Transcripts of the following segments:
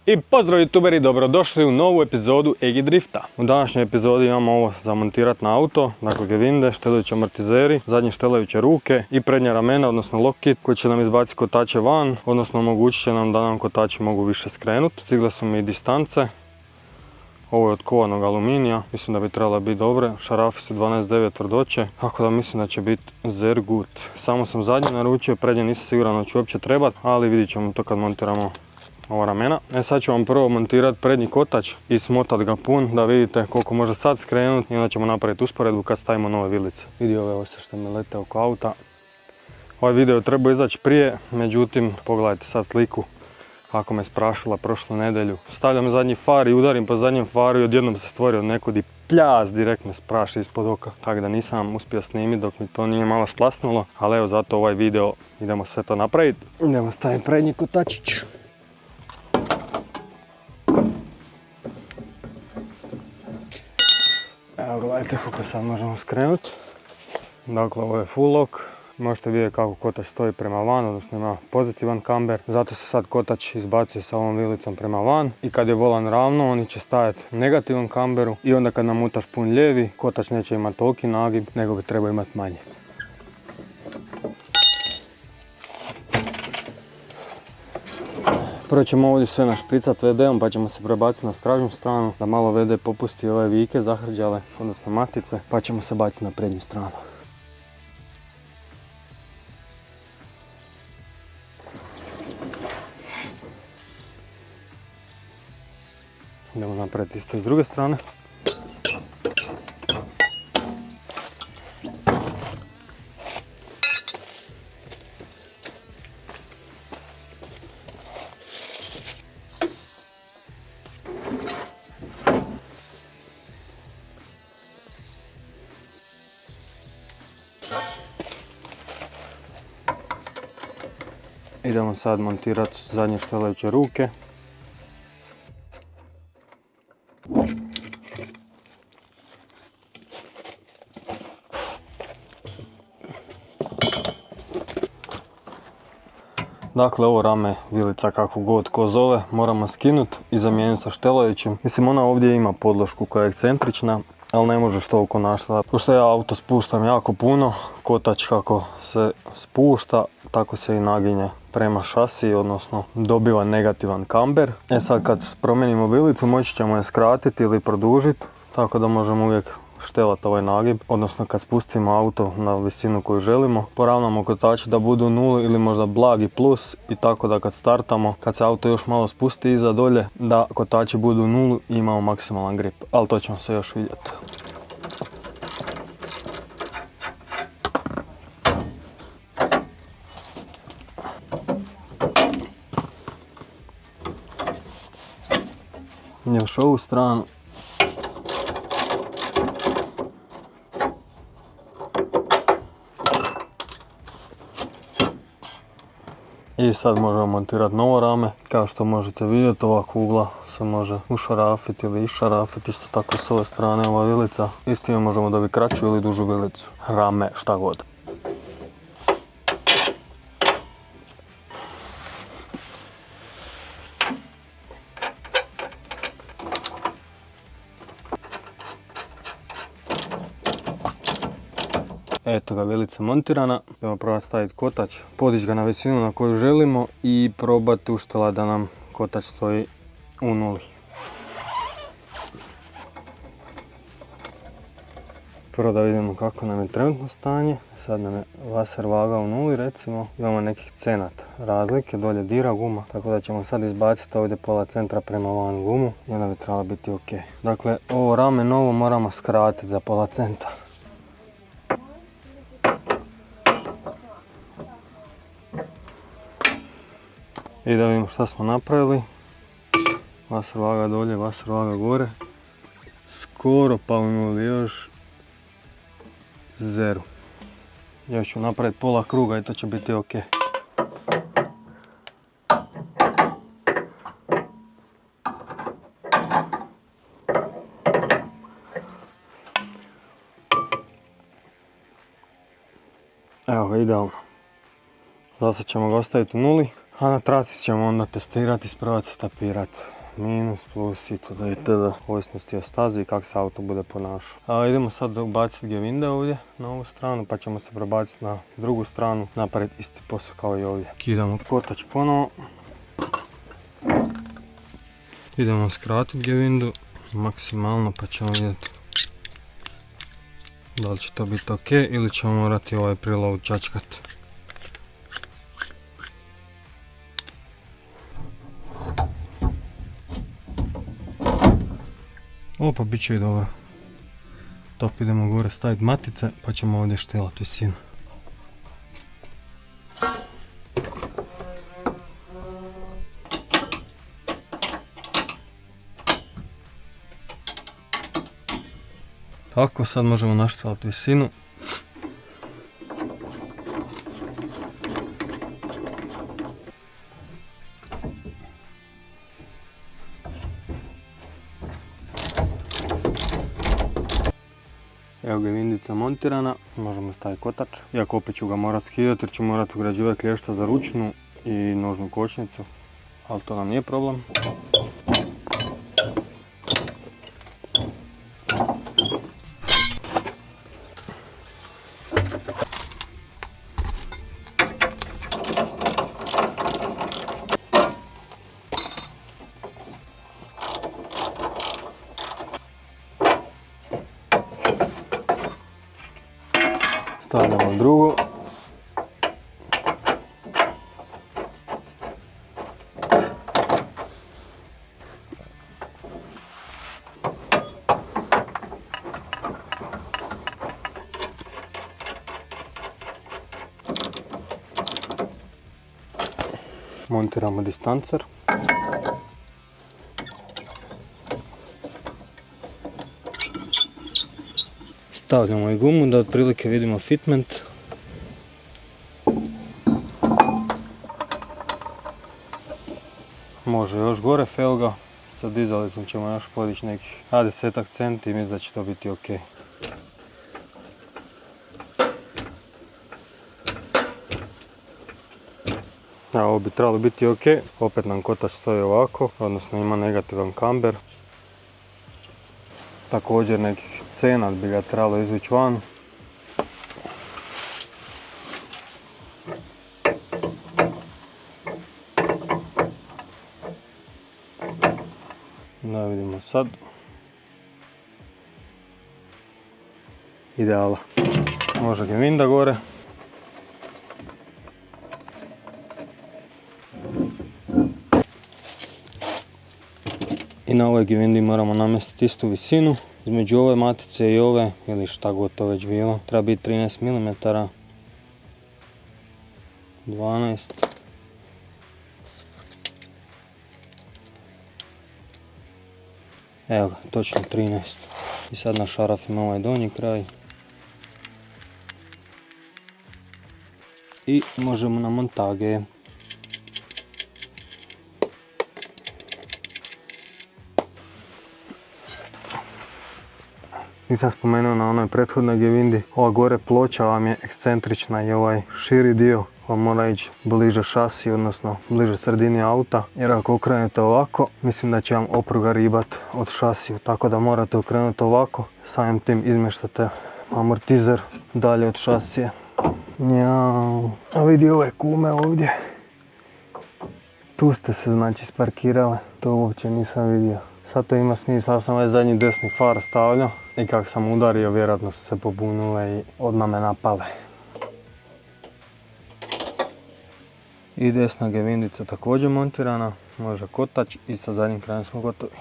I pozdrav youtuberi, dobrodošli u novu epizodu Egi Drifta. U današnjoj epizodi imamo ovo za montirati na auto, dakle gevinde, štelajući amortizeri, zadnje štelajuće ruke i prednja ramena, odnosno lock kit koji će nam izbaciti kotače van, odnosno omogućit će nam da nam kotači mogu više skrenuti. Stigle su mi i distance. Ovo je od kovanog aluminija, mislim da bi trebala biti dobre, šarafi su 12,9 tvrdoće, tako da mislim da će biti sehr gut. Samo sam zadnje naručio, prednje nisam siguran da ću uopće trebati, ali vidit ćemo to kad montiramo ova ramena. Sad ću vam prvo montirati prednji kotač i smotat ga pun da vidite koliko može sad skrenuti i onda ćemo napraviti usporedbu kad stavimo nove vilice. Vidi ove ose što mi lete oko auta. Ovaj video treba izaći prije, međutim pogledajte sad sliku kako me sprašila prošlu nedjelju. Stavljam zadnji far i udarim po zadnjem faru i odjednom se stvorio nekud i pljas direkt me spraši ispod oka. Tako da nisam uspio snimiti dok mi to nije malo splasnulo, ali evo zato ovaj video idemo sve to napraviti. Idemo staviti prednji kotačić. Evo gledajte kako sad možemo skrenuti. Dakle ovo je full lock. Možete vidjeti kako kotač stoji prema van, odnosno ima pozitivan kamber. Zato se sad kotač izbacuje sa ovom vilicom prema van. I kad je volan ravno, oni će stajati negativan kamberu. I onda kad namutaš pun lijevi, kotač neće imati toliki nagib, nego bi trebao imati manje. Prvo ćemo ovdje sve našpricati VD-om pa ćemo se prebaciti na stražnju stranu da malo VD popusti ove vike zahrđale, odnosno matice, pa ćemo se baciti na prednju stranu. Idemo napraviti isto i s druge strane. Idemo sad montirati zadnje štelajuće ruke. Dakle, ovo rame vilica kako god ko zove moramo skinuti i zamijeniti sa štelajućim. Mislim, ona ovdje ima podlošku koja je ekscentrična, ali ne možeš toliko našla. Pošto ja auto spuštam jako puno, kotač kako se spušta, tako se i naginje prema šasiji, odnosno dobiva negativan kamber. Sad kad promijenimo vilicu moći ćemo je skratiti ili produžiti, tako da možemo uvijek štelati ovaj nagib, odnosno kad spustimo auto na visinu koju želimo, poravnamo kotači da budu 0 ili možda blagi plus i tako da kad startamo, kad se auto još malo spusti iza dolje, da kotači budu 0 i imamo maksimalan grip, ali to ćemo se još vidjeti. Još ovu stranu. I sad možemo montirati novo rame. Kao što možete vidjeti, ova kugla se može ušarafiti ili išarafiti, isto tako s ove strane ova vilica. Istime možemo dobiti kraću ili dužu vilicu. Rame, šta god. Eto ga, vilica montirana. Idemo probati staviti kotač, podići ga na visinu na koju želimo i probati uštela da nam kotač stoji u 0. Prvo da vidimo kako nam je trenutno stanje. Sad nam je vaser vaga u 0 recimo. Imamo nekih cenat razlike, dolje dira guma, tako da ćemo sad izbaciti ovdje pola centra prema van gumu i onda bi trebalo biti ok. Dakle, ovo rame novo moramo skratiti za pola centa. I da vidimo šta smo napravili. Vaser vaga dolje, vaser vaga gore. Skoro pa u 0, još 0. Još ću napraviti pola kruga i to će biti ok. Evo ga, idealno. Zasad ćemo ga ostaviti u 0. A na traci ćemo onda testirati, ispravati, tapirati. Minus, plus i tada i tada. Ovisnosti o stazi i kako se auto bude ponašao. Idemo sad ubaciti gevinde ovdje na ovu stranu pa ćemo se prebaciti na drugu stranu. Napraviti isti posao kao i ovdje. Kidamo kotač ponovo. Idemo skratiti gevindu maksimalno pa ćemo vidjeti da li će to biti ok ili ćemo morati ovaj prilov čačkati. Opa, bit će i dobro. Top, idemo gore staviti matice pa ćemo ovdje štelati visinu. Tako, sad možemo naštelati visinu. Evo ga, vindica montirana, možemo staviti kotač. Iako opet ću ga morati skidati jer ću morati ugrađivati klješta za ručnu i nožnu kočnicu. Ali to nam nije problem. Stavljamo drugo. Montiramo distancer. Stavljamo i gumu da otprilike vidimo fitment. Može još gore felga. Sa dizalicom ćemo još podići nekih 10 centi i mislim da će to biti ok. Ovo bi trebalo biti ok. Opet nam kotač stoji ovako, odnosno ima negativan kamber. Također nekih cenat bi ga trebalo izvući van. Da vidimo sad. Ideala. Može gevinda gore. I na ovoj gevindi moramo namjestiti istu visinu. Između ove matice i ove, ili šta god to već bilo, treba biti 13 mm. 12. Evo ga, točno 13. I sad našarafimo ovaj donji kraj. I možemo na montage. Nisam spomenuo na onoj prethodnoj gevindi, ova gore ploča vam je ekscentrična i ovaj širi dio vam mora ići bliže šasi, odnosno bliže sredini auta. Jer ako okrenete ovako, mislim da će vam opruga ribat od šasiju, tako da morate okrenuti ovako. Samim tim izmještate amortizer dalje od šasije. Njau. A vidi ove kume ovdje. Tu ste se znači sparkirale, to uopće nisam vidio. Sad to ima smisla, ja sam ovaj zadnji desni far stavljao i kako sam udario vjerojatno su se pobunile i odmah me napale. I desna gevindica također montirana, može kotač i sa zadnjim krajem smo gotovi.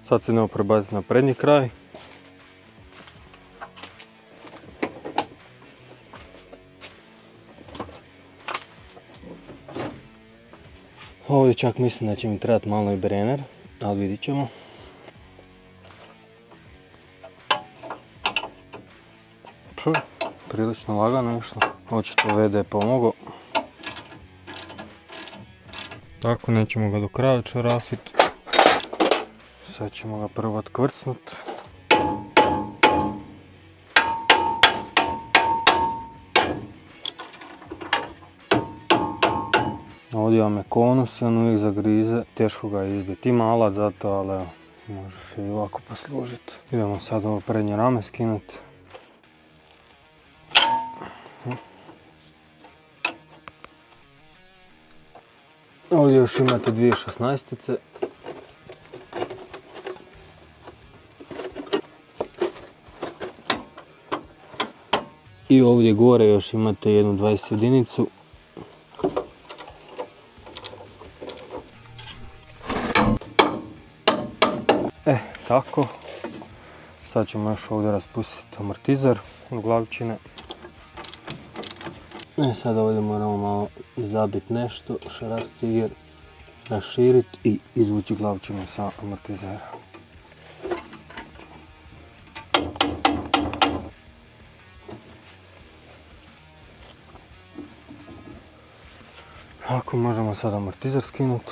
Sad se idemo prebaciti na prednji kraj. Ovdje čak mislim da će mi trebati malo i brener, ali vidit ćemo. Prilično lagano išlo, očito VD pomogao. Tako, nećemo ga do kraja čarafiti. Sad ćemo ga probati kvrcnut. Ovdje vam je konus i on uvijek zagrize, teško ga je izbiti. Ima alat za to, ali evo, možeš i ovako poslužiti. Idemo sad ovo prednje rame skinuti. Ovdje još imate 2.16-ice. I ovdje gore još imate jednu 20 jedinicu. Tako. Sad ćemo još ovdje raspustiti amortizer od glavčine. Sad ovdje moramo malo zabiti nešto, šarat ciger, raširiti i izvući glavčinu sa amortizera. Ako možemo sad amortizer skinuti.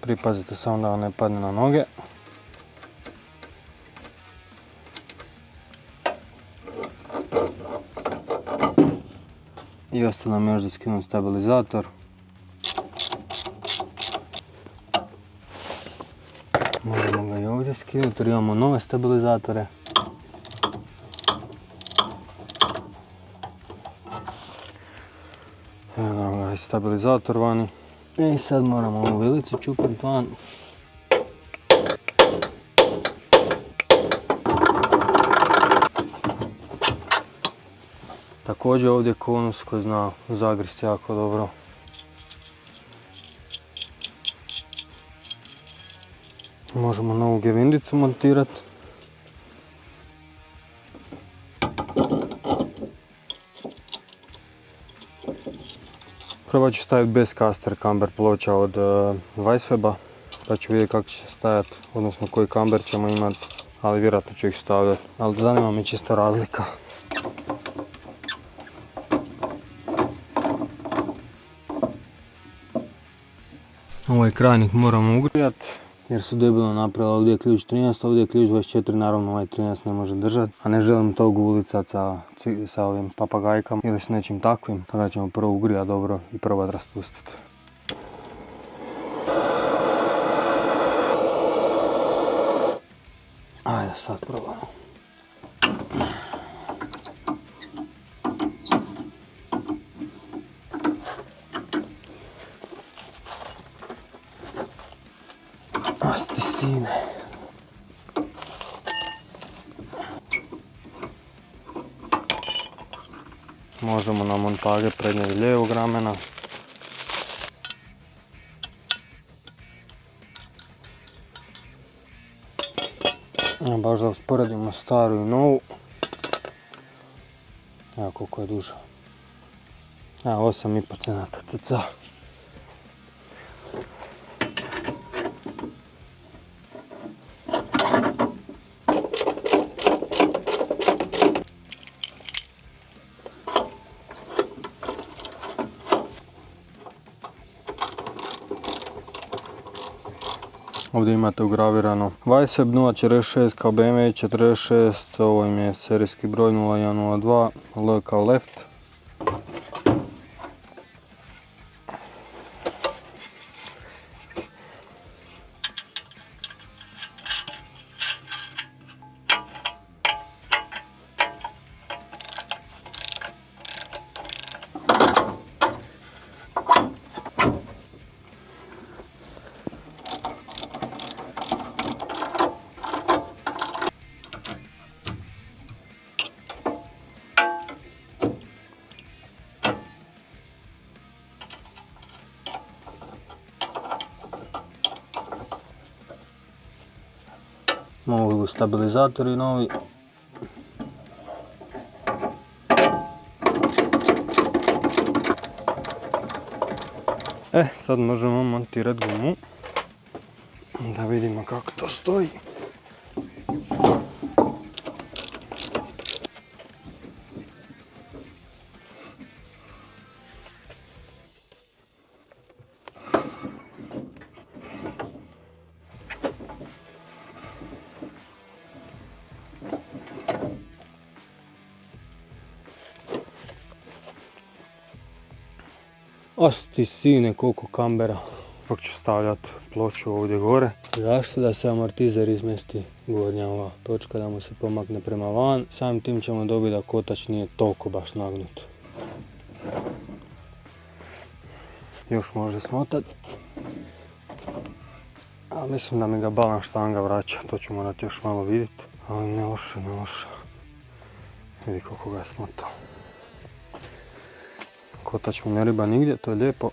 Pripazite samo da vam ne padne na noge. I ostalo nam još da skinu stabilizator. Možemo ga i ovdje skinuti jer imamo nove stabilizatore. Evo ga i stabilizator vani. I sad moramo ovu vilicu čupati van. Također ovdje je konus koji zna zagristi jako dobro. Možemo novu gevindicu montirati. Prvo ću staviti bez caster camber ploča od Weissweba, pa ću vidjeti kako će stajati, odnosno koji camber ćemo imati, ali vjerojatno ću ih stavljati. Ali zanima me čisto razlika. Ovaj krajnik moramo ugrijati jer su debelo napravili. Ovdje je ključ 13, ovdje je ključ 24, naravno ovaj 13 ne može držati. A ne želim to gulicati sa ovim papagajkama ili s nečim takvim. Tada ćemo prvo ugrijati dobro i probati raspustiti. Ajde sad probamo. Asti sine. Možemo na montage prednjeg i lijevog ramena. Baš da usporedimo staru i novu. Evo koliko je duža. Evo 8,5 cm. Ovdje imate ugravirano Weissweb 0.46 kao BMW 46, ovo im je serijski broj 0102, L kao left. Mogu stabilizatori novi. Sad možemo montirati gumu. Da vidimo kako to stoji. Osti sine koliko kambera. Ipak ću stavljati ploču ovdje gore. Zašto? Da se amortizer izmesti gornja ova točka, da mu se pomakne prema van. Samim tim ćemo dobiti da kotač nije toliko baš nagnut. Još može smotat. A mislim da mi ga balans štanga vraća, to ću morati još malo vidjeti. Ali ne loše, ne loše. Vidi koliko ga je smotao. Kotač mi ne riba nigdje, to je lijepo.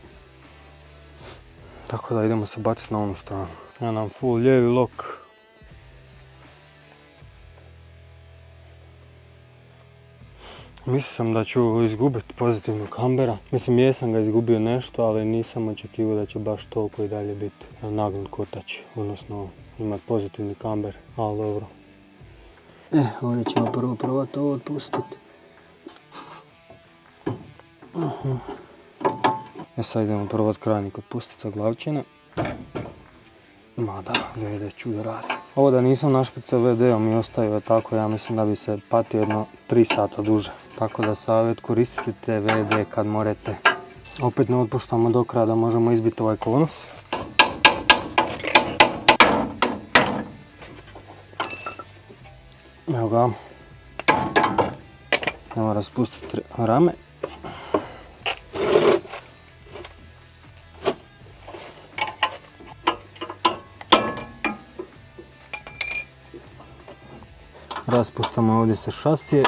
Tako da idemo se baciti na onu stranu. Ja nam full lijevi lok. Mislio sam da ću izgubiti pozitivnu kambera. Mislim, jesam ga izgubio nešto, ali nisam očekivao da će baš toliko i dalje biti nagnut kotač. Odnosno, imati pozitivni kamber, ali dobro. Ovdje ćemo prvo probati ovo otpustiti. Sad idemo probati krajnik otpustiti sa glavčine. Mada, VD čudo radi. Ovo da nisam našpricao VD-om i ostavio tako, ja mislim da bi se patio jedno 3 sata duže. Tako da savjet, koristite VD kad morate. Opet ne otpuštamo do kraja da možemo izbiti ovaj konus. Evo ga. Ne mora spustiti rame. Raspuštamo ovdje sa šasije.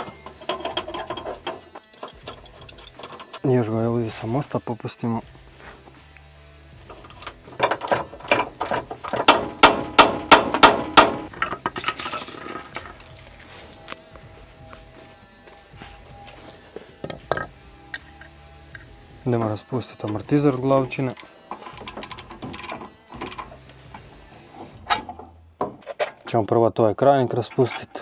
Još ga ovdje sa mosta popustimo. Idemo raspustiti amortizer od glavčine. Ćemo probati ovaj krajnik raspustiti.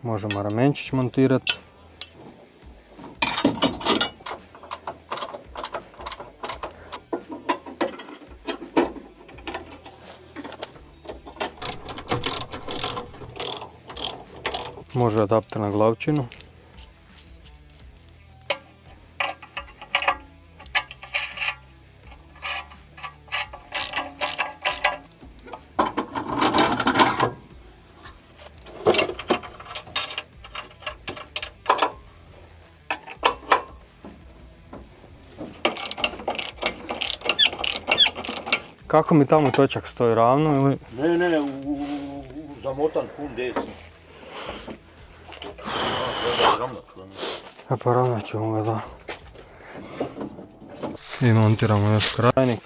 Možemo ramenčić montirati. Može adapter na glavčinu. Kako mi tamo točak stoji, ravno ili? Ne, zamotan pun desno. Pa ravnat ćemo ga, da. I montiramo još krajnik.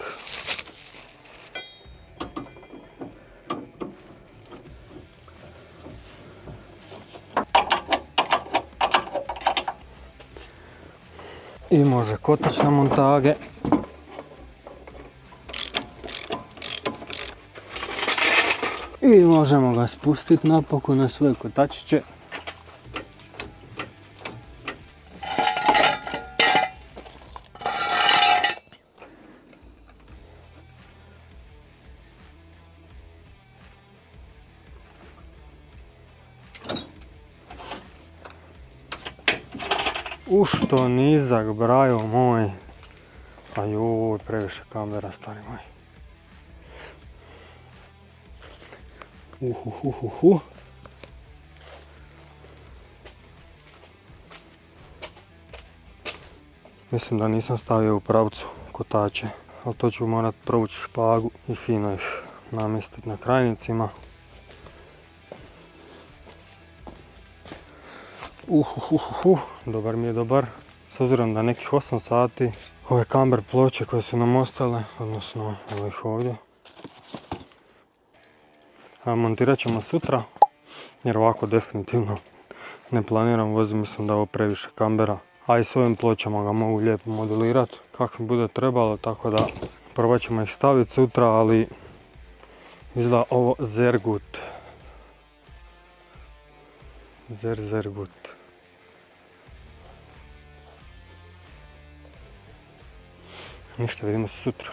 I može kotač na montage. I možemo ga spustiti napokon na svoje kotačiće. Što nizak, brajo moj. A joj, previše kamera, stari moj. Mislim da nisam stavio u pravcu kotače, ali to ću morat provući špagu i fino ih namjestiti na krajnicima. Dobar mi je, dobar. S obzirom da nekih 8 sati ove kamber ploče koje su nam ostale, odnosno evo ih ovdje, montirat ćemo sutra, jer ovako definitivno ne planiram voziti, mislim da je ovo previše kambera. A i s ovim pločama ga mogu lijepo modulirati kako mi bude trebalo, tako da probat ćemo ih staviti sutra, ali izgleda ovo zergut. Zergut. Ništa, vidimo se sutra.